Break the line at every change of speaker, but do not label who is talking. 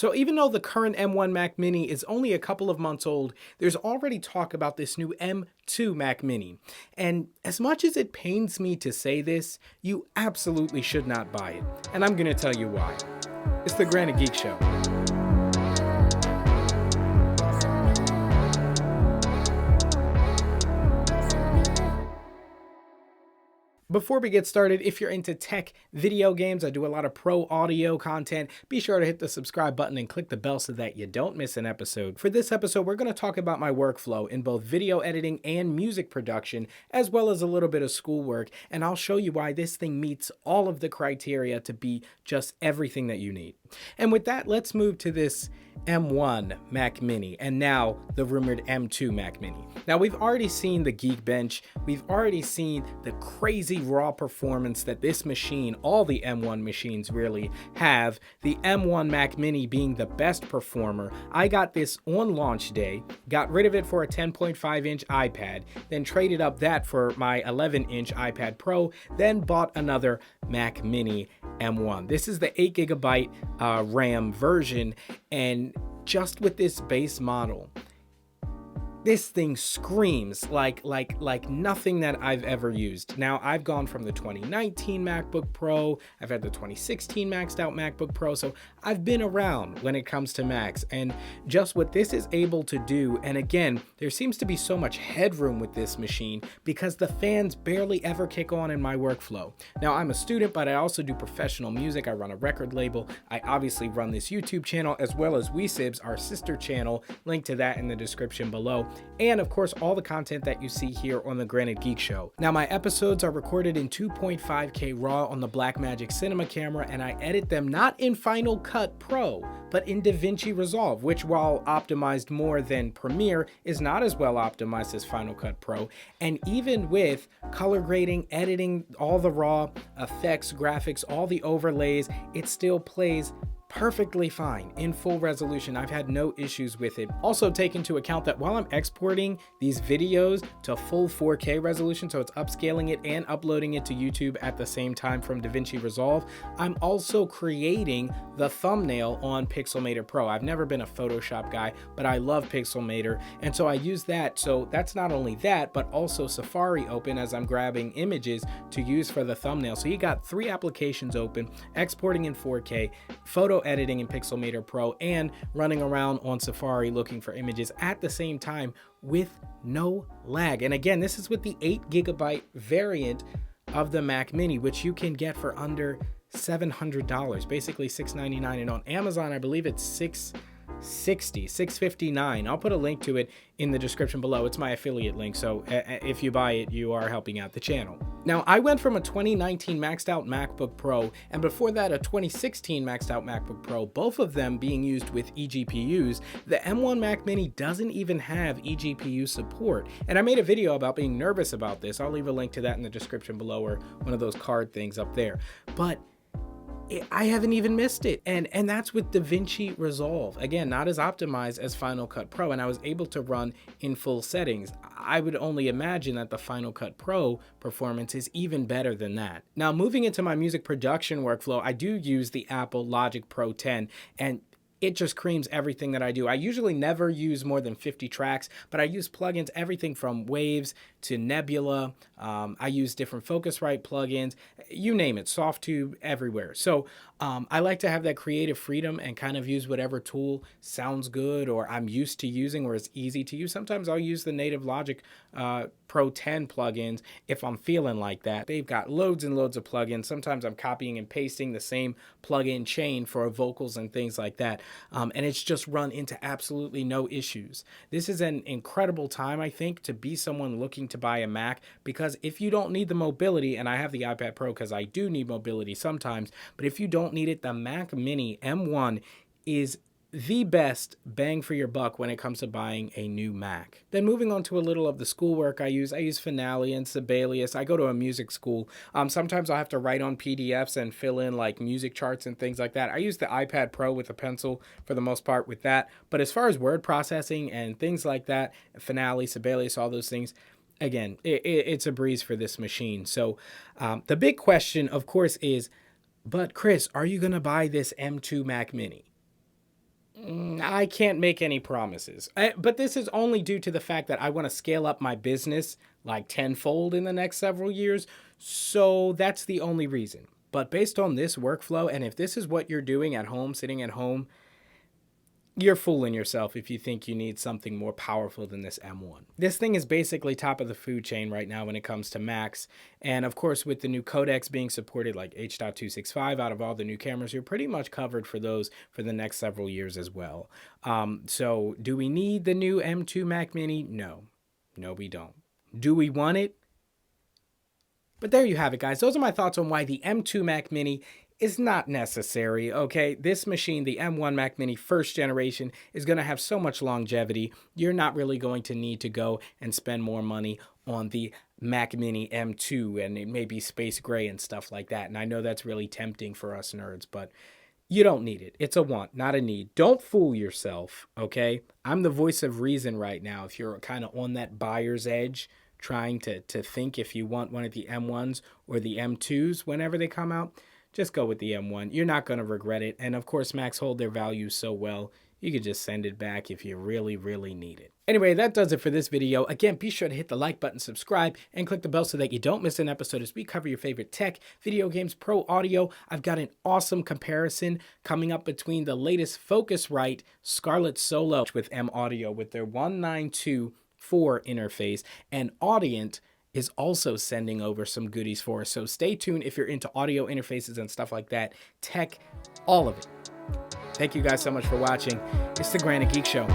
So even though the current M1 Mac Mini is only a couple of months old, there's already talk about this new M2 Mac Mini. And as much as it pains me to say this, you absolutely should not buy it. And I'm going to tell you why. It's the Granted Geek Show. Before we get started, if you're into tech, video games, I do a lot of pro audio content, be sure to hit the subscribe button and click the bell so that you don't miss an episode. For this episode, we're going to talk about my workflow in both video editing and music production, as well as a little bit of schoolwork, and I'll show you why this thing meets all of the criteria to be just everything that you need. And with that, let's move to this M1 Mac Mini, and now the rumored M2 Mac Mini. Now, we've already seen the Geek Bench, we've already seen the crazy raw performance that this machine, all the M1 machines really have, the M1 Mac Mini being the best performer. I got this on launch day, got rid of it for a 10.5-inch iPad, then traded up that for my 11-inch iPad Pro, then bought another Mac Mini M1. This is the 8GB RAM version, and just with this base model, this thing screams like nothing that I've ever used. Now, I've gone from the 2019 MacBook Pro, I've had the 2016 maxed out MacBook Pro, so I've been around when it comes to Macs, and just what this is able to do, and again, there seems to be so much headroom with this machine because the fans barely ever kick on in my workflow. Now, I'm a student, but I also do professional music. I run a record label. I obviously run this YouTube channel as well as WeSibs, our sister channel, link to that in the description below. And of course, all the content that you see here on the Granted Geek Show. Now, my episodes are recorded in 2.5K RAW on the Blackmagic Cinema camera, and I edit them not in Final Cut Pro, but in DaVinci Resolve, which, while optimized more than Premiere, is not as well optimized as Final Cut Pro. And even with color grading, editing, all the raw effects, graphics, all the overlays, it still plays perfectly fine in full resolution. I've had no issues with it. Also, take into account that while I'm exporting these videos to full 4K resolution, so it's upscaling it and uploading it to YouTube at the same time from DaVinci Resolve, I'm also creating the thumbnail on Pixelmator Pro. I've never been a Photoshop guy, but I love Pixelmator, and so I use that. So that's not only that, but also Safari open as I'm grabbing images to use for the thumbnail. So you got 3 applications open, exporting in 4K, photo editing in Pixelmator Pro, and running around on Safari looking for images at the same time with no lag. And again, this is with the 8GB variant of the Mac Mini, which you can get for under $700, basically $699, and on Amazon I believe it's $659. I'll put a link to it in the description below. It's my affiliate link, so if you buy it, you are helping out the channel. Now, I went from a 2019 maxed out MacBook Pro, and before that a 2016 maxed out MacBook Pro, both of them being used with eGPUs. The M1 Mac Mini doesn't even have eGPU support, and I made a video about being nervous about this. I'll leave a link to that in the description below, or one of those card things up there. But I haven't even missed it, and that's with DaVinci Resolve. Again, not as optimized as Final Cut Pro, and I was able to run in full settings. I would only imagine that the Final Cut Pro performance is even better than that. Now, moving into my music production workflow, I do use the Apple Logic Pro 10, and it just creams everything that I do. I usually never use more than 50 tracks, but I use plugins, everything from Waves to Nebula. I use different Focusrite plugins, you name it, Softtube, everywhere. So I like to have that creative freedom and kind of use whatever tool sounds good or I'm used to using or is easy to use. Sometimes I'll use the native Logic Pro 10 plugins if I'm feeling like that. They've got loads and loads of plugins. Sometimes I'm copying and pasting the same plugin chain for vocals and things like that. And it's just run into absolutely no issues. This is an incredible time, I think, to be someone looking to buy a Mac, because if you don't need the mobility, and I have the iPad Pro because I do need mobility sometimes, but if you don't need it, the Mac Mini M1 is the best bang for your buck when it comes to buying a new Mac. Then moving on to a little of the schoolwork I use Finale and Sibelius. I go to a music school. Sometimes I'll have to write on PDFs and fill in like music charts and things like that. I use the iPad Pro with a pencil for the most part with that. But as far as word processing and things like that, Finale, Sibelius, all those things, again, it's a breeze for this machine. So the big question, of course, is, but Chris, are you going to buy this M2 Mac Mini? I can't make any promises. But this is only due to the fact that I want to scale up my business like tenfold in the next several years. So that's the only reason. But based on this workflow, and if this is what you're doing at home, sitting at home, you're fooling yourself if you think you need something more powerful than this M1. This thing is basically top of the food chain right now when it comes to Macs. And of course, with the new codecs being supported like H.265 out of all the new cameras, you're pretty much covered for those for the next several years as well. So do we need the new M2 Mac Mini? No. No, we don't. Do we want it? But there you have it, guys. Those are my thoughts on why the M2 Mac Mini is not necessary, okay? This machine, the M1 Mac Mini first generation, is going to have so much longevity. You're not really going to need to go and spend more money on the Mac Mini M2, and it may be space gray and stuff like that. And I know that's really tempting for us nerds, but you don't need it. It's a want, not a need. Don't fool yourself, okay? I'm the voice of reason right now. If you're kind of on that buyer's edge, trying to think if you want one of the M1s or the M2s whenever they come out, just go with the M1. You're not going to regret it. And of course, Macs hold their value so well, you could just send it back if you really, really need it. Anyway, that does it for this video. Again, be sure to hit the like button, subscribe, and click the bell so that you don't miss an episode as we cover your favorite tech, video games, pro audio. I've got an awesome comparison coming up between the latest Focusrite Scarlett Solo with M Audio with their 1924 interface, and Audient is also sending over some goodies for us. So stay tuned if you're into audio interfaces and stuff like that, tech, all of it. Thank you guys so much for watching. It's the Granite Geek Show.